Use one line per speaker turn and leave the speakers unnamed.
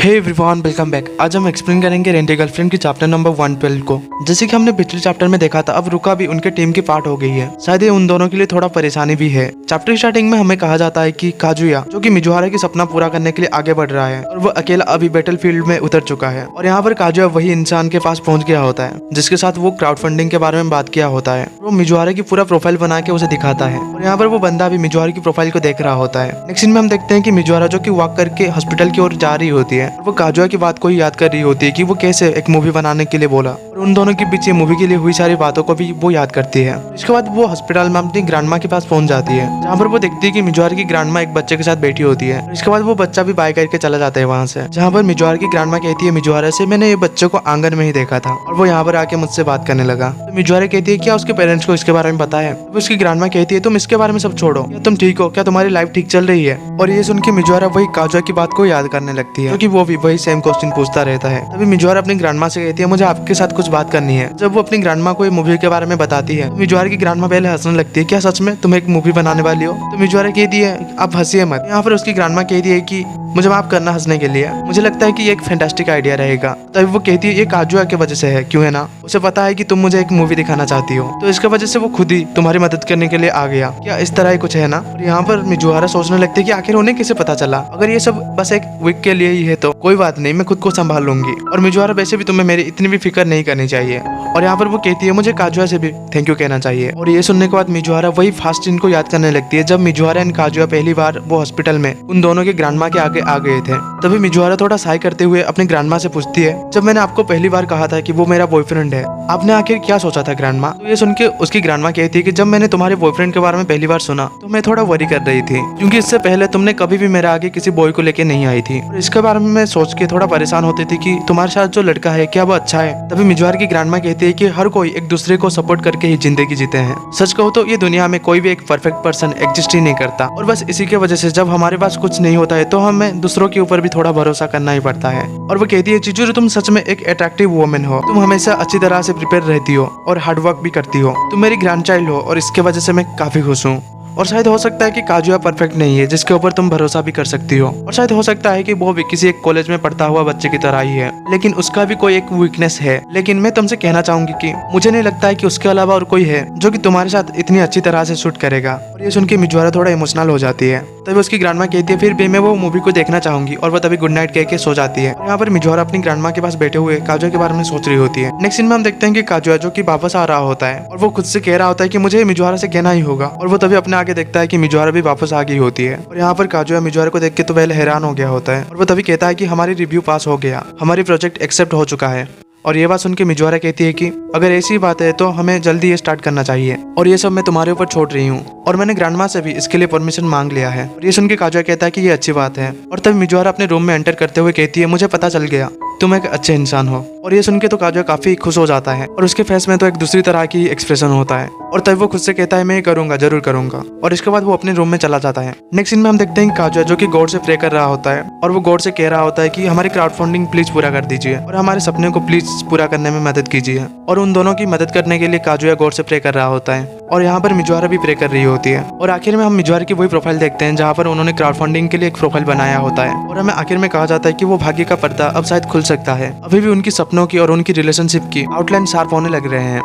Hey everyone, welcome back. आज हम explain करेंगे रेंटे गर्लफ्रेंड की चैप्टर नंबर 112 को। जैसे कि हमने पिछले चैप्टर में देखा था, अब रुका भी उनके टीम की पार्ट हो गई है। शायद ये उन दोनों के लिए थोड़ा परेशानी भी है। चैप्टर स्टार्टिंग में हमें कहा जाता है कि काजुया, जो कि मिजुहारा की सपना पूरा करने के लिए आगे बढ़ रहा है और वो अकेला अभी बैटल फील्ड में उतर चुका है। और यहाँ पर काजुया वही इंसान के पास पहुंच गया होता है जिसके साथ वो क्राउड फंडिंग के बारे में बात किया होता है। वो मिजुहारा की पूरा प्रोफाइल बना के उसे दिखाता है और यहाँ पर वो बंदा भी मिजुहारा की प्रोफाइल को देख रहा होता है। नेक्स्ट सीन में हम देखते हैं कि मिजुहारा जो कि वॉक करके हॉस्पिटल की ओर जा रही होती है और वो काजुया की बात को ही याद कर रही होती है कि वो कैसे एक मूवी बनाने के लिए बोला और उन दोनों के बीच मूवी के लिए हुई सारी बातों को भी वो याद करती है। इसके बाद वो हॉस्पिटल में अपनी ग्रैंडमा के पास पहुंच जाती है, जहाँ पर वो देखती है कि मिजुहारा की ग्रैंडमा एक बच्चे के साथ बैठी होती है। इसके बाद वो बच्चा भी बाय करके चला जाता है वहाँ से, जहाँ पर मिजुहारा की ग्रैंडमा कहती है मिजुहारा से, मैंने ये बच्चे को आंगन में ही देखा था और वो यहाँ पर आके मुझसे बात करने लगा। तो मिजुहारा कहती है क्या उसके पेरेंट्स को इसके बारे में पता है? तो उसकी ग्रैंडमा कहती है तुम इसके बारे में सब छोड़ो, क्या तुम ठीक हो? क्या तुम्हारी लाइफ ठीक चल रही है? और ये सुन के मिजुहारा वही काजुया की बात को याद करने लगती है, क्योंकि वो भी वही सेम क्वेश्चन पूछता रहता है। तभी मिजुहारा अपनी ग्रैंडमा से कहती है मुझे आपके साथ कुछ बात करनी है। जब वो अपनी ग्रैंडमा को ये मूवी के बारे में बताती है, मिजुहारा की ग्रैंडमा पहले हंसने लगती है, क्या सच में तुम एक मूवी बनाने वाली हो? तो मिजुहारा कहती है आप हंसिए मत। यहाँ पर उसकी ग्रैंडमा कहती है कि मुझे माफ करना हंसने के लिए, मुझे लगता है कि ये एक फैंटास्टिक आइडिया रहेगा। तभी वो कहती है ये काजुया की वजह से है, क्यों है ना? उसे पता है कि तुम मुझे एक मूवी दिखाना चाहती हो, तो इसके वजह से वो खुद ही तुम्हारी मदद करने के लिए आ गया। क्या इस तरह ही कुछ है ना? और यहाँ पर मिजुहारा सोचने लगती है कि आखिर उन्हें कैसे पता चला? अगर ये सब बस एक वीक के लिए ही है तो कोई बात नहीं, मैं खुद को संभाल लूंगी। और मिजुहारा वैसे भी तुम्हें मेरी इतनी भी फिक्र नहीं करनी चाहिए। और यहाँ पर वो कहती है मुझे काजुया से भी थैंक यू कहना चाहिए। और ये सुनने के बाद मिजुहारा वही फास्ट सीन को याद करने लगती है जब मिजुहारा एंड काजुया पहली बार वो हॉस्पिटल में उन दोनों के ग्रैंडमा के आगे आ गए थे। तभी मिजुहारा थोड़ा साई करते हुए अपनी ग्रैंडमा से पूछती है जब मैंने आपको पहली बार कहा था कि वो मेरा बॉयफ्रेंड है, आपने आखिर क्या सोचा था ग्रैंडमा? तो ये सुन के उसकी ग्रैंडमा कहती है कि जब मैंने तुम्हारे बॉयफ्रेंड के बारे में पहली बार सुना तो मैं थोड़ा वरी कर रही थी, क्योंकि इससे पहले तुमने कभी भी मेरे आगे किसी बॉय को लेके नहीं आई थी और इसके बारे में मैं सोच के थोड़ा परेशान होती थी कि तुम्हारे साथ जो लड़का है क्या वो अच्छा है? तभी मिजुहारा की ग्रैंडमा कहती है कि हर कोई एक दूसरे को सपोर्ट करके ही जिंदगी जीते हैं। सच कहो तो ये दुनिया में कोई भी एक परफेक्ट पर्सन एग्जिस्ट ही नहीं करता और बस इसी की वजह से जब हमारे पास कुछ नहीं होता है तो हमें दूसरों के ऊपर भी थोड़ा भरोसा करना ही पड़ता है। और वो कहती है चिचू तुम सच में एक अट्रैक्टिव वुमन हो, तुम हमेशा अच्छी तरह से प्रिपेयर रहती हो और हार्ड वर्क भी करती हो, तुम मेरी ग्रैंड चाइल्ड हो और इसके वजह से मैं काफी खुश हूँ। और शायद हो सकता है कि काजुया परफेक्ट नहीं है जिसके ऊपर तुम भरोसा भी कर सकती हो, और शायद हो सकता है कि वो भी किसी एक कॉलेज में पढ़ता हुआ बच्चे की तरह ही है, लेकिन उसका भी कोई एक वीकनेस है। लेकिन मैं तुमसे कहना चाहूंगी कि मुझे नहीं लगता है कि उसके अलावा और कोई है जो कि तुम्हारे साथ इतनी अच्छी तरह से शूट करेगा। और ये सुन के मिजुहारा थोड़ा इमोशनल हो जाती है। तभी उसकी ग्रैंडमा कहती है फिर भी मैं वो मूवी को देखना चाहूंगी, और वो तभी गुड नाइट कह के सो जाती है। यहाँ पर मिजुहारा अपनी ग्रैंडमा के पास बैठे हुए काजुया के बारे में सोच रही होती है। नेक्स्ट सीन में हम देखते हैं कि काजुया जो कि वापस आ रहा होता है और वो खुद से कह रहा होता है कि मुझे मिजुहारा से कहना ही होगा, और वो तभी अपने आगे देखता है कि मिजुहारा भी वापस आ गई होती है। और यहाँ पर काजुया मिजुहारा को देख के तो पहले हैरान हो गया होता है और वो तभी कहता है कि हमारी रिव्यू पास हो गया, हमारी प्रोजेक्ट एक्सेप्ट हो चुका है। और ये बात सुन के मिजुहारा कहती है कि अगर ऐसी बात है तो हमें जल्दी ये स्टार्ट करना चाहिए, और ये सब मैं तुम्हारे ऊपर छोड़ रही हूँ और मैंने ग्रैंडमा से भी इसके लिए परमिशन मांग लिया है। और ये सुन के काजुया कहता है कि ये अच्छी बात है। और तब मिजुहारा अपने रूम में एंटर करते हुए कहती है मुझे पता चल गया तुम एक अच्छे इंसान हो। और ये सुन के तो काजुया काफी खुश हो जाता है और उसके फेस में तो एक दूसरी तरह की एक्सप्रेशन होता है। और तब वो खुद से कहता है मैं ये करूंगा, जरूर करूंगा। और इसके बाद वो अपने रूम में चला जाता है। नेक्स्ट सीन में हम देखते हैं काजुया जो कि गॉड से प्रे कर रहा होता है और वो गॉड से कह रहा होता है कि हमारी क्राउड फंडिंग प्लीज पूरा कर दीजिए और हमारे सपने को प्लीज पूरा करने में मदद कीजिए। और उन दोनों की मदद करने के लिए काजुया गॉड से प्रे कर रहा होता है और यहाँ पर मिजुहारा भी प्रे कर रही होती है। और आखिर में हम मिजुहारा की वही प्रोफाइल देखते हैं जहाँ पर उन्होंने क्राउड फंडिंग के लिए एक प्रोफाइल बनाया होता है। और हमें आखिर में कहा जाता है कि वो भाग्य का पर्दा अब शायद खुल सकता है। अभी भी उनकी सपनों की और उनकी रिलेशनशिप की आउटलाइन शार्प होने लग रहे हैं।